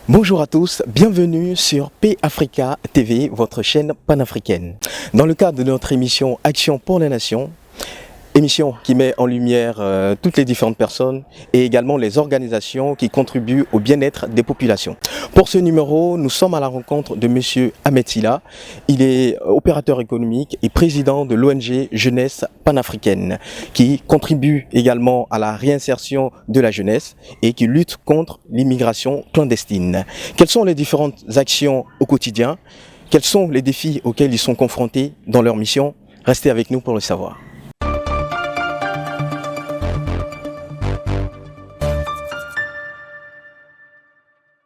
Bonjour à tous, bienvenue sur P-Africa TV, votre chaîne panafricaine. Dans le cadre de notre émission Action pour les Nations, émission qui met en lumière toutes les différentes personnes et également les organisations qui contribuent au bien-être des populations. Pour ce numéro, nous sommes à la rencontre de M. Ahmed Silla. Il est opérateur économique et président de l'ONG Jeunesse panafricaine qui contribue également à la réinsertion de la jeunesse et qui lutte contre l'immigration clandestine. Quelles sont les différentes actions au quotidien? Quels sont les défis auxquels ils sont confrontés dans leur mission? Restez avec nous pour le savoir.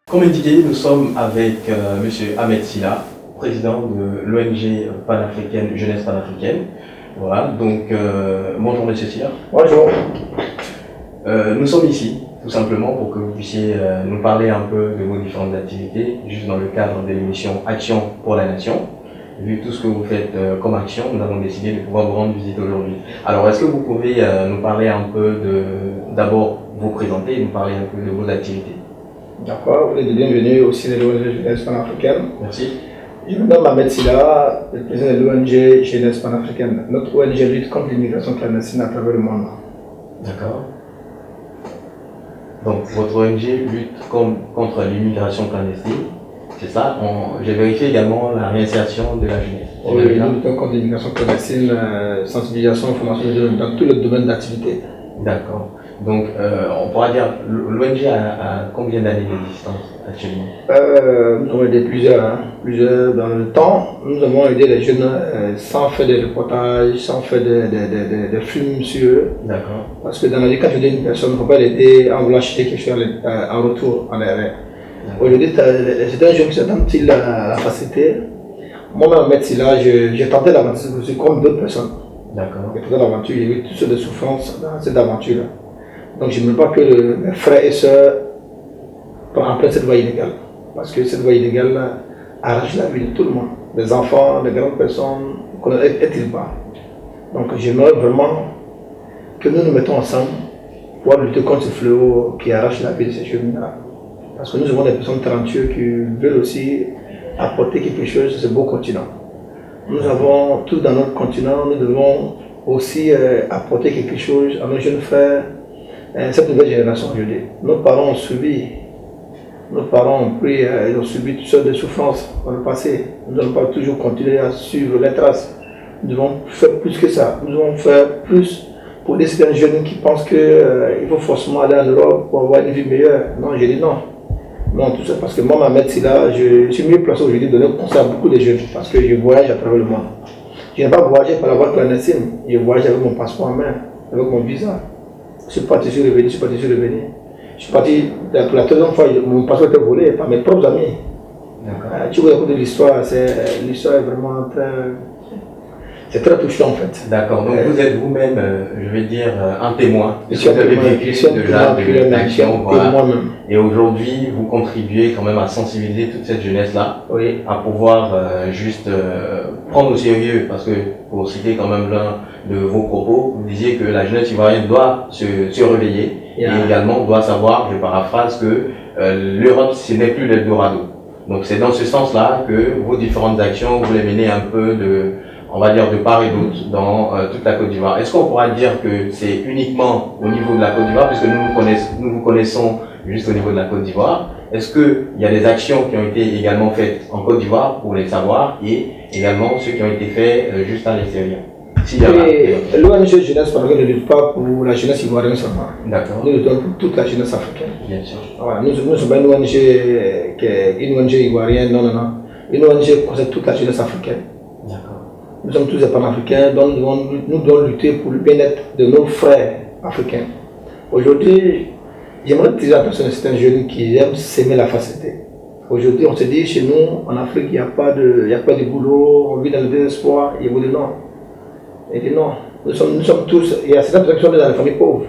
Comme indiqué, nous sommes avec M. Ahmed Silla, président de l'ONG panafricaine, Jeunesse panafricaine. Voilà, donc bonjour M. Silla. Bonjour. Nous sommes ici, tout simplement, pour que vous puissiez nous parler un peu de vos différentes activités, juste dans le cadre de l'émission Action pour la Nation. Vu tout ce que vous faites comme action, nous avons décidé de pouvoir vous rendre visite aujourd'hui. Alors, est-ce que vous pouvez nous parler un peu d'abord vous présenter et nous parler un peu de vos activités? D'accord, vous êtes bienvenue aussi de l'ONG Jeunesse panafricaine. Merci. Je me nomme Ahmed Silla, le président de l'ONG Jeunesse panafricaine. Notre ONG lutte contre l'immigration clandestine à travers le monde. D'accord. Donc, votre ONG lutte contre l'immigration clandestine, c'est ça? J'ai vérifié également la réinsertion de la jeunesse. Oui, nous luttons contre l'immigration clandestine, sensibilisation, formation dans tous les domaines d'activité. D'accord. Donc, on pourra dire, l'ONG a combien d'années d'existence actuellement? Nous avons aidé plusieurs dans le temps. Nous avons aidé les jeunes sans faire des reportages, sans faire des films sur eux. D'accord. Parce que dans la vie, quand je dis une personne, il ne faut pas l'aider en voulant acheter quelque chose en retour, en arrière. Aujourd'hui, c'est un jeune qui s'attend-il à la facilité. Moi-même, Ahmed Silla, j'ai tenté l'aventure comme d'autres personnes. D'accord. J'ai tenté l'aventure, j'ai vu toutes sortes de souffrances dans cette aventure-là. Donc je ne veux pas que mes frères et sœurs empruntent cette voie illégale. Parce que cette voie illégale arrache la vie de tout le monde. Les enfants, les grandes personnes, est-il pas. Donc j'aimerais vraiment que nous nous mettons ensemble pour lutter contre ce fléau qui arrache la vie de ces jeunes-là. Parce que nous avons des personnes talentueuses qui veulent aussi apporter quelque chose sur ce beau continent. Nous avons tout dans notre continent, nous devons aussi apporter quelque chose à nos jeunes frères. Cette nouvelle génération aujourd'hui, nos parents ont subi, nos parents ont pris, ils ont subi toutes sortes de souffrances dans le passé. Nous ne devons pas toujours continuer à suivre les traces. Nous devons faire plus que ça. Nous devons faire plus pour des jeunes qui pensent qu'il faut forcément aller en Europe pour avoir une vie meilleure. Non, j'ai dit non. Non, tout ça parce que moi, Ahmed Silla, je suis mieux placé aujourd'hui de donner conseil à beaucoup de jeunes parce que je voyage à travers le monde. Je n'ai pas voyagé par la voie clandestine, je voyage avec mon passeport en main, avec mon visa. Je suis parti sur le Bénin, je suis parti pour la troisième fois, mon passeport était volé par mes propres amis. Tu vois écouter l'histoire, l'histoire est vraiment c'est très touchant en fait. D'accord, donc vous êtes vous-même, je vais dire, un témoin. Vous avez vécu déjà de l'action, moi-même. Et aujourd'hui, vous contribuez quand même à sensibiliser toute cette jeunesse-là, oui, à pouvoir juste prendre au sérieux, parce que pour citer quand même l'un de vos propos, vous disiez que la jeunesse ivoirienne doit se réveiller et également doit savoir, je paraphrase, que l'Europe ce n'est plus l'Eldorado. Donc c'est dans ce sens-là que vos différentes actions, vous les menez un peu on va dire de part et d'autre dans toute la Côte d'Ivoire. Est-ce qu'on pourra dire que c'est uniquement au niveau de la Côte d'Ivoire, puisque nous vous connaissons juste au niveau de la Côte d'Ivoire? Est-ce qu'il y a des actions qui ont été également faites en Côte d'Ivoire pour les savoir et également ceux qui ont été faits juste à l'extérieur? L'ONG Jeunesse panafricaine ne lutte pas pour la jeunesse ivoirienne seulement. D'accord. Nous luttons pour toute la jeunesse africaine. Bien sûr. Voilà, nous sommes une ONG qui est une ONG ivoirienne, non. Une ONG qui concerne toute la jeunesse africaine. D'accord. Nous sommes tous des panafricains, donc nous devons lutter pour le bien-être de nos frères africains. Aujourd'hui, j'aimerais dire à personne, c'est un jeune qui aime s'aimer la facilité. Aujourd'hui, on se dit chez nous, en Afrique, il n'y a pas de boulot, on vit dans le désespoir. Il vous dit non. Il dit non. Nous sommes tous, il y a certaines personnes qui sont dans les familles pauvres,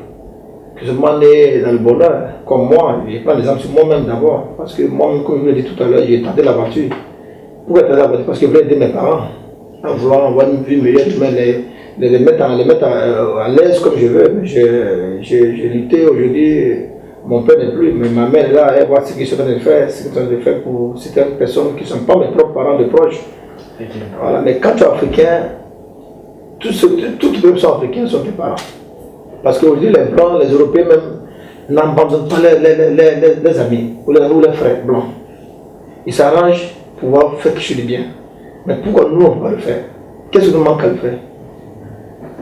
qui sont nés dans le bonheur, comme moi. Je prends l'exemple sur moi-même d'abord, parce que moi-même, comme je vous l'ai dit tout à l'heure, j'ai tenté l'aventure. Pourquoi tenter l'aventure? Parce que je voulais aider mes parents, en voulant avoir une vie meilleure, les mettre à l'aise comme je veux. J'ai lutté aujourd'hui. Mon père n'est plus, mais ma mère est là, elle voit ce qu'ils sont en train de faire, ce qu'ils sont en train de faire pour certaines personnes qui ne sont pas mes propres parents de proches. Voilà. Mais quand tu es africain, toutes les personnes africaines sont tes parents. Parce qu'aujourd'hui, les Blancs, les Européens même, n'abandonnent pas les amis ou les frères blancs. Ils s'arrangent pour pouvoir faire quelque chose de bien. Mais pourquoi nous, on ne peut pas le faire? Qu'est-ce qui nous manque à le faire?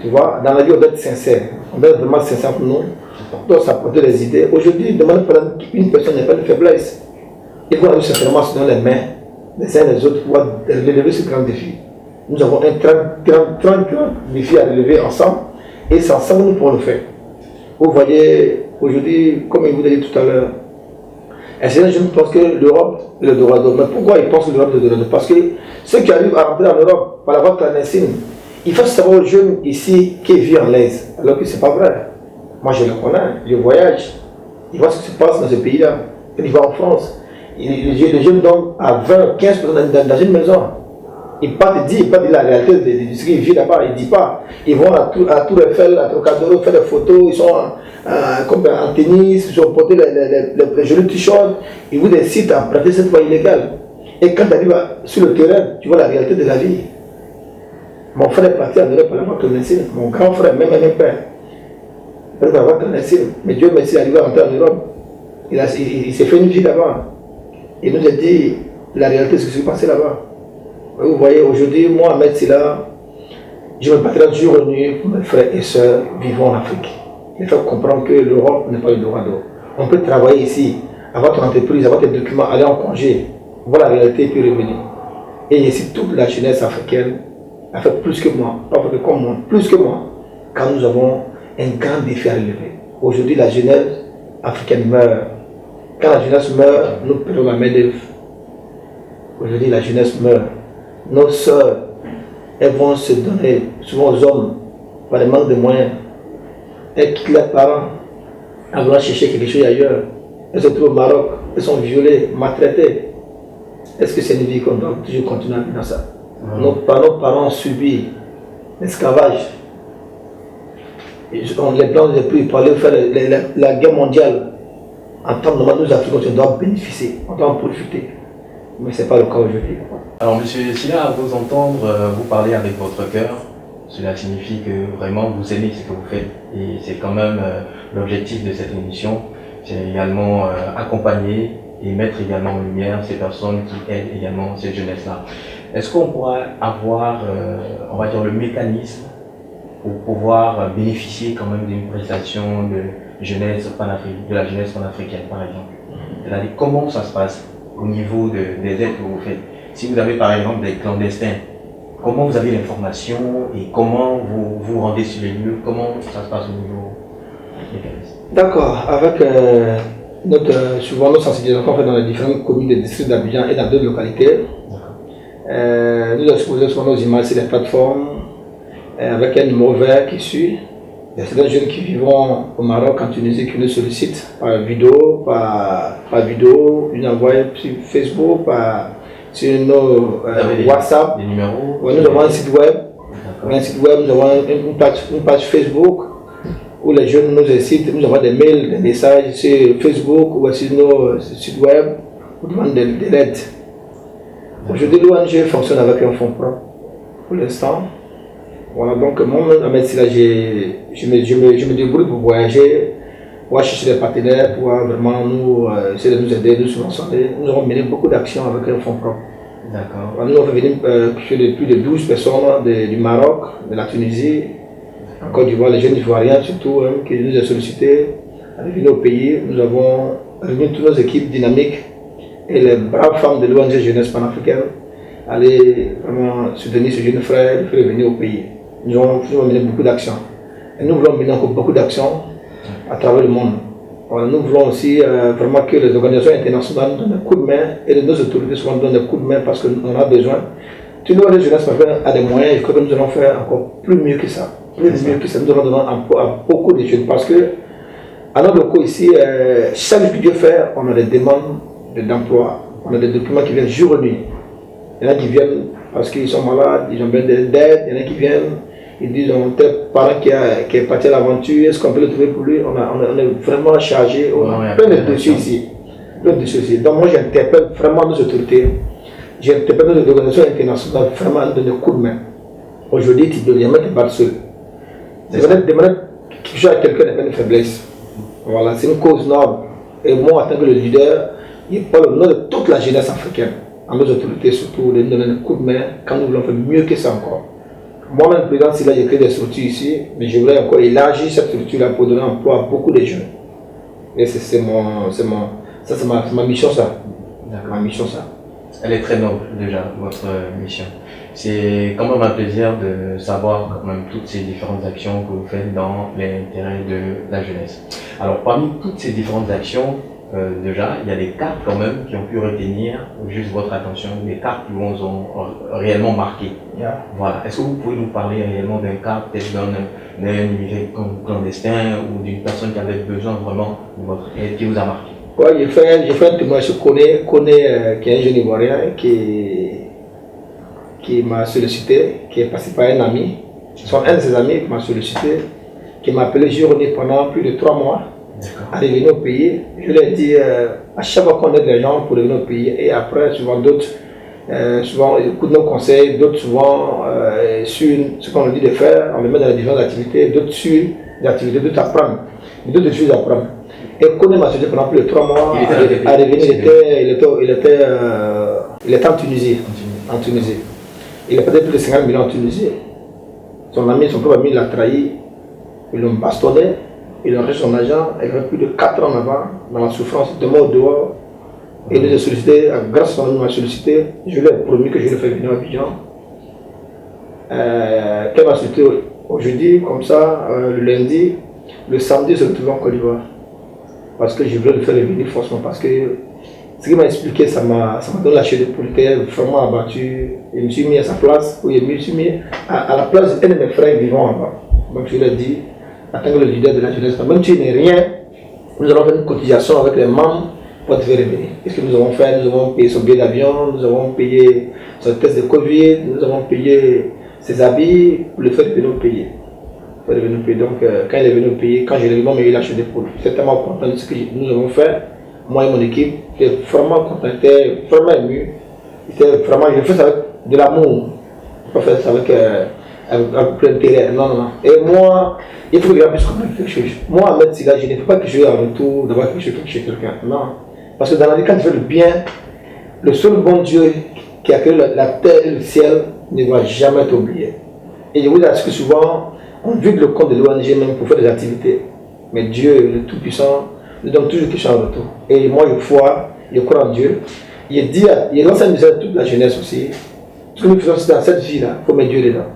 Tu vois, dans la vie, on doit être sincère. On doit être vraiment sincère pour nous. On doit s'apporter des idées. Aujourd'hui, demande par une personne n'est pas de faiblesse. Il faut aller simplement se donner les mains, les uns les autres, pour pouvoir relever ce grand défi. Nous avons un grand défi à relever ensemble. Et c'est ensemble que nous pourrons le faire. Vous voyez, aujourd'hui, comme je vous l'ai dit tout à l'heure, et certains jeunes pensent que l'Europe est le droit d'homme. Mais pourquoi ils pensent que l'Europe est le droit d'homme? Parce que ceux qui arrivent à rentrer en Europe par la voie clandestine, il faut savoir aux jeunes ici qui vivent en l'aise. Alors que ce n'est pas vrai. Moi je le connais, je voyage, je vois ce qui se passe dans ce pays-là. Il va en France, les jeunes dorment à 20, 15 personnes dans une maison. Ils partent dire la réalité de ce qu'ils vivent là-bas, ils ne disent pas. Ils vont à Tour Eiffel, à Trocadéro, faire des photos, ils sont comme en tennis, ils ont porté les jolis t-shirts, ils vont des sites à pratiquer cette voie illégale. Et quand tu arrives sur le terrain, tu vois la réalité de la vie. Mon frère est parti en Europe par la voie clandestine, mon grand frère, même un père. Par la voie clandestine, mais Dieu merci, il est arrivé à rentrer en Europe. Il s'est fait une vie là-bas. Il nous a dit la réalité de ce qui s'est passé là-bas. Vous voyez, aujourd'hui, moi, Ahmed Silla, je me battrai jour et nuit pour mes frères et sœurs vivant en Afrique. Il faut comprendre que l'Europe n'est pas le droit d'eau. On peut travailler ici, avoir ton entreprise, avoir tes documents, aller en congé, voir la réalité et puis revenir. Et ici, toute la jeunesse africaine a fait plus que moi, pas fait comme moi, plus que moi, car nous avons un grand défi à relever. Aujourd'hui, la jeunesse africaine meurt. Quand la jeunesse meurt, nous perdons la main-d'œuvre. Aujourd'hui, la jeunesse meurt. Nos sœurs, elles vont se donner souvent aux hommes par le manque de moyens. Elles quittent leurs parents, elles vont chercher quelque chose ailleurs. Elles se trouvent au Maroc, elles sont violées, maltraitées. Est-ce que c'est une vie qu'on doit toujours continuer à vivre dans ça? Nos parents ont subi l'esclavage. Les Blancs ne plus parler faire la guerre mondiale. En tant que nous, Africains, on doit bénéficier, on doit en profiter. Mais ce n'est pas le cas aujourd'hui. Alors, monsieur Silla, à vous entendre, vous parler avec votre cœur, cela signifie que vraiment vous aimez ce que vous faites. Et c'est quand même l'objectif de cette émission. C'est également accompagner et mettre également en lumière ces personnes qui aident également cette jeunesse-là. Est-ce qu'on pourra avoir, on va dire, le mécanisme pour pouvoir bénéficier quand même d'une prestation de jeunesse de la jeunesse panafricaine, par exemple? C'est-à-dire, comment ça se passe au niveau des aides que vous faites? Si vous avez par exemple des clandestins, comment vous avez l'information et comment vous vous rendez sur les lieux? Comment ça se passe au niveau mécanisme? D'accord, avec souvent notre sensibilisation fait dans les différentes communes des districts d'Abidjan et dans d'autres localités. Nous exposons souvent nos images sur les plateformes avec un numéro vert qui suit. Il y a certains jeunes qui vivent au Maroc, en Tunisie, qui nous sollicitent par vidéo, ils nous envoient sur Facebook, sur nos WhatsApp. Des numéros. Ouais, nous avons un site web. Nous avons une page Facebook où les jeunes nous incitent, nous envoient des mails, des messages sur Facebook ou sur nos sites web pour demander de l'aide. Aujourd'hui, l'ONG fonctionne avec un fonds propre pour l'instant. Voilà, donc moi, Ahmed Silla, je me débrouille pour voyager, pour chercher des partenaires, pour vraiment essayer de nous aider, nous subventionner. Nous avons mené beaucoup d'actions avec un fonds propre. D'accord. Nous avons fait venir plus de 12 personnes du Maroc, de la Tunisie, en Côte d'Ivoire, les jeunes Ivoiriens surtout, qui nous ont sollicités à venir au pays. Nous avons réuni toutes nos équipes dynamiques et les braves femmes de l'ONG Jeunesse Panafricaine aller vraiment soutenir ce jeune frère, le faire venir au pays. Nous avons mené beaucoup d'actions. Et nous voulons mener encore beaucoup d'actions à travers le monde. Voilà, nous voulons aussi vraiment que les organisations internationales nous donnent un coup de main et nos autorités souvent nous donnent un coup de main parce qu'on a besoin. Si nous, les jeunesses a des moyens, je crois que nous allons faire encore plus mieux que ça. Nous allons donner emploi à beaucoup de jeunes parce que, à nos locaux ici, chaque jour que Dieu fait, on a des demandes d'emploi, on a des documents qui viennent jour et nuit. Il y en a qui viennent parce qu'ils sont malades, ils ont besoin d'aide, il y en a qui viennent Ils disent, tel parent qui est parti à l'aventure, est-ce qu'on peut le trouver pour lui? On est vraiment chargé, on a plein de dossiers ici. Donc moi j'interpelle vraiment nos autorités, j'interpelle nos organisations internationales vraiment à nous donner un coup de main. Aujourd'hui, tu ne dois jamais te battre seul. Demander quelque chose à quelqu'un n'est pas une faiblesse. Voilà, c'est une cause noble. Et moi, en tant que le leader, je parle au nom de toute la jeunesse africaine, à nos autorités surtout, de nous donner un coup de main quand nous voulons faire mieux que ça encore. Moi-même, le président Silla, j'ai créé des structures ici, mais je voudrais encore élargir cette structure-là pour donner emploi à beaucoup de jeunes. Et c'est ma mission, ça. Ma mission, ça. Elle est très noble déjà, votre mission. C'est quand même un plaisir de savoir quand même toutes ces différentes actions que vous faites dans l'intérêt de la jeunesse. Alors parmi toutes ces différentes actions, déjà, il y a des cartes quand même qui ont pu retenir juste votre attention, des cartes qui vous ont réellement marqué. Yeah. Voilà. Est-ce que vous pouvez nous parler réellement d'un cas, peut-être d'un immigré clandestin ou d'une personne qui avait besoin vraiment de votre aide, qui vous a marqué? Ouais, j'ai fait un témoignage sur Kone, qui est un jeune Ivoirien qui m'a sollicité, qui est passé par un ami, un de ses amis qui m'a sollicité, qui m'a appelé journée pendant plus de 3 mois à revenir au pays. Je lui ai dit à chaque fois qu'on aide les gens pour revenir au pays, et après souvent d'autres écoutent nos conseils, d'autres souvent sur ce qu'on nous dit de faire, on les met dans les différentes activités, d'autres sur des activités, d'autres apprennent, d'autres choses à apprendre. Et Kone m'a sollicité pendant plus de 3 mois à revenir. Il était en Tunisie. Il a perdu plus de 50 millions en Tunisie. Son propre ami l'a trahi, ils l'ont bastonné, ils ont reçu son argent, il a fait plus de 4 ans là-bas, dans la souffrance, de mort dehors. Et il nous a sollicité, grâce à son ami m'a sollicité, je lui ai promis que je le fais venir à Abidjan. Qu'elle m'a sollicité aujourd'hui, comme ça, le lundi, le samedi, je se retrouve en Côte d'Ivoire. Parce que je voulais le faire venir forcément, parce que ce qu'il m'a expliqué, ça m'a donné la chair de poule. Il était vraiment abattu. Je me suis mis à sa place, je me suis mis à la place d'un de mes frères vivants là-bas. Donc je lui ai dit, en tant que le leader de la jeunesse, même si tu n'es rien, nous allons faire une cotisation avec les membres pour te faire revenir. Qu'est-ce que nous avons fait? Nous avons payé son billet d'avion, nous avons payé son test de Covid, nous avons payé ses habits pour le faire revenir au pays. Donc quand il est venu au pays, quand je l'ai vu, il m'a eu la chair de poule. J'étais tellement content de ce que nous avons fait. Moi et mon équipe, j'étais vraiment content, j'étais vraiment ému. Je l'ai fait avec de l'amour, je ne pas fait ça avec plein d'intérêt. Non. Et moi, il faut que les gens puissent comprendre quelque chose. Moi, Ahmed Silla, je ne fais pas que je vais en retour d'avoir quelque chose chez quelqu'un. Non. Parce que dans la vie, quand tu fais le bien, le seul bon Dieu qui a créé la terre et le ciel ne va jamais t'oublier. Et je vous dis que souvent, on vide le compte de l'ONG même pour faire des activités. Mais Dieu, le Tout-Puissant, nous donne toujours quelque chose en retour. Et moi, je crois en Dieu. Il lance un message à toute la jeunesse aussi. Ce que nous faisons dans cette vie-là, il faut mettre Dieu dedans.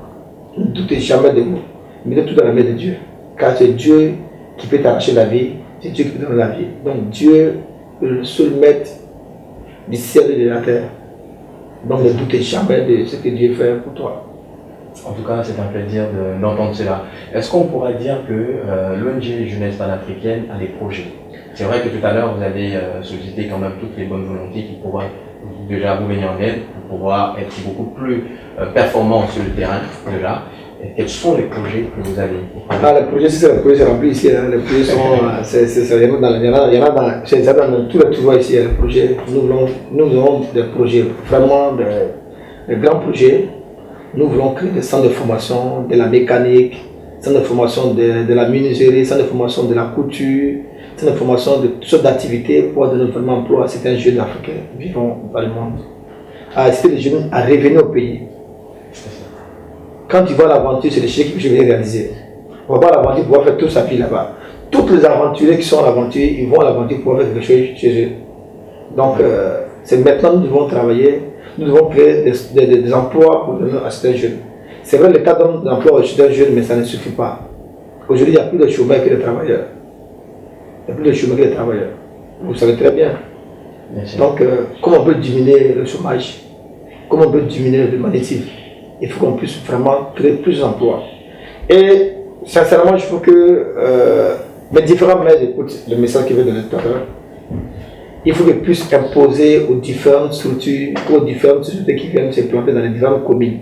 Ne doutez jamais de vous. Mettez tout dans la main de Dieu. Car c'est Dieu qui peut t'arracher la vie. C'est Dieu qui peut donner la vie. Donc Dieu est le seul maître du ciel et de la terre. Donc ne doutez jamais de ce que Dieu fait pour toi. En tout cas, c'est un plaisir d'entendre cela. Est-ce qu'on pourrait dire que l'ONG Jeunesse Panafricaine a des projets? C'est vrai que tout à l'heure, vous avez sollicité quand même toutes les bonnes volontés qui pourraient déjà vous venir en aide pour pouvoir être beaucoup plus performants sur le terrain déjà. Et quels sont les projets que vous avez? Les projets, c'est les projets remplis ici. Les projets sont, il y en a dans tous les tournois ici. Les projets, nous avons des projets, vraiment des grands projets. Nous voulons créer des centres de formation de la mécanique, centres de formation de la menuiserie, centres de formation de la couture, centres de formation de toutes sortes d'activités pour donner vraiment emploi à certains jeunes africains vivant dans le monde. À inciter les jeunes à revenir au pays. Quand tu vas à l'aventure, c'est des choses que je vais réaliser. On va pas à l'aventure pour pouvoir faire toute sa vie là-bas. Tous les aventuriers qui sont à l'aventure, ils vont à l'aventure pour pouvoir faire quelque chose chez eux. Donc, c'est maintenant que nous devons travailler. Nous devons créer des emplois pour donner à certains jeunes. C'est vrai, l'État donne des emplois à certains jeunes, mais ça ne suffit pas. Aujourd'hui, il n'y a plus de chômeurs que de travailleurs. Il n'y a plus de chômeurs que de travailleurs. Vous savez très bien. Donc, comment on peut diminuer le chômage? Comment on peut diminuer le magnétisme? Il faut qu'on puisse vraiment créer plus d'emplois. Et sincèrement, je trouve que mes différents maires écoutent le message qu'il veut donner tout à l'heure. Il faut qu'ils puissent imposer aux différentes structures, aux différentes sociétés qui viennent se planter dans les différentes communes,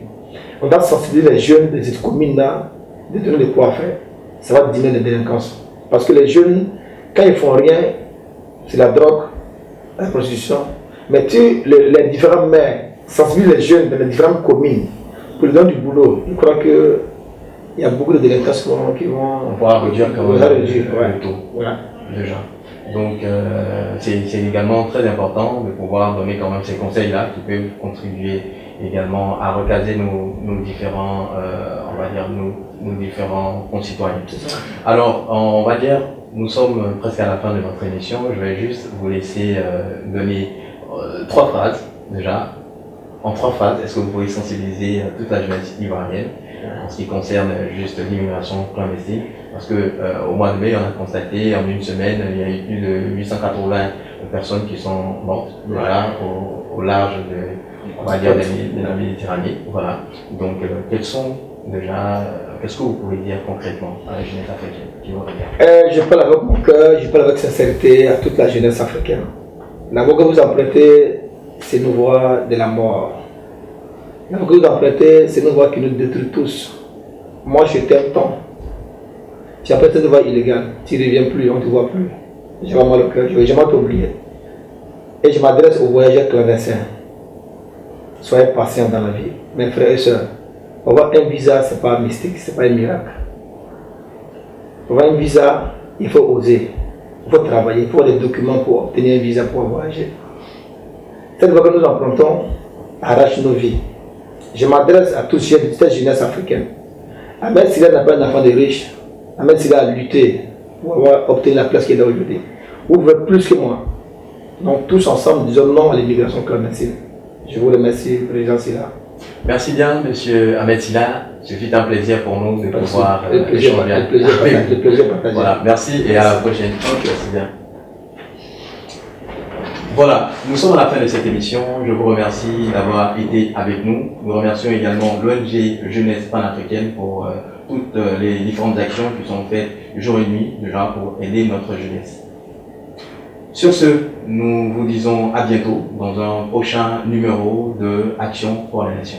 On doit sensibiliser les jeunes de cette commune-là, de donner de quoi faire. Ça va diminuer la délinquance. Parce que les jeunes, quand ils font rien, c'est la drogue, la prostitution. Mais les différents maires sensibilisent les jeunes dans les différentes communes pour leur donner du boulot. Je crois qu'il y a beaucoup de délinquants qui vont... On pourra réduire quand même le taux. Voilà. Déjà. Donc c'est également très important de pouvoir donner quand même ces conseils-là qui peuvent contribuer également à recaser nos différents, on va dire, nos différents concitoyens. Alors, on va dire, nous sommes presque à la fin de notre émission. Je vais juste vous laisser donner 3 phrases déjà. En 3 phases, est-ce que vous pouvez sensibiliser toute la jeunesse ivoirienne en ce qui concerne juste l'immigration clandestine? Parce que au mois de mai, on a constaté en une semaine, il y a eu plus de 880 personnes qui sont mortes, voilà, au large de, on va dire, de la Méditerranée. Voilà. Donc, qu'est-ce que vous pouvez dire concrètement à la jeunesse africaine qui vous regarde? Je parle avec mon cœur, je parle avec sincérité à toute la jeunesse africaine. La voix que vous empruntez, c'est une voix de la mort. La voix que vous empruntez, c'est une voix qui nous détruit tous. Moi, je t'aime tant. Tu as peut-être une voie illégale, tu ne reviens plus, on ne te voit plus. J'ai vraiment le cœur, je vais jamais t'oublier. Et je m'adresse aux voyageurs clandestins. Soyez patients dans la vie. Mes frères et sœurs, avoir un visa, ce n'est pas mystique, ce n'est pas un miracle. Pour avoir un visa, il faut oser, il faut travailler, il faut avoir des documents pour obtenir un visa pour voyager. Cette voie que nous empruntons arrache nos vies. Je m'adresse à tous cette jeunesse africaine. Ahmed Silla n'a pas un enfant de riche. Ahmed Silla a lutté pour avoir obtenu la place qu'il a aujourd'hui. Vous voulez plus que moi. Donc tous ensemble, disons non à l'immigration clandestine. Je vous remercie, Président Silla. Merci bien, Monsieur Ahmed Silla. Ce fut un plaisir pour nous de pouvoir échanger. Le plaisir partagé. Voilà, merci et à la prochaine. Merci bien. Voilà, nous sommes à la fin de cette émission. Je vous remercie d'avoir été avec nous. Nous remercions également l'ONG Jeunesse Panafricaine pour toutes les différentes actions qui sont faites jour et nuit déjà pour aider notre jeunesse. Sur ce, nous vous disons à bientôt dans un prochain numéro de Action pour la Nation.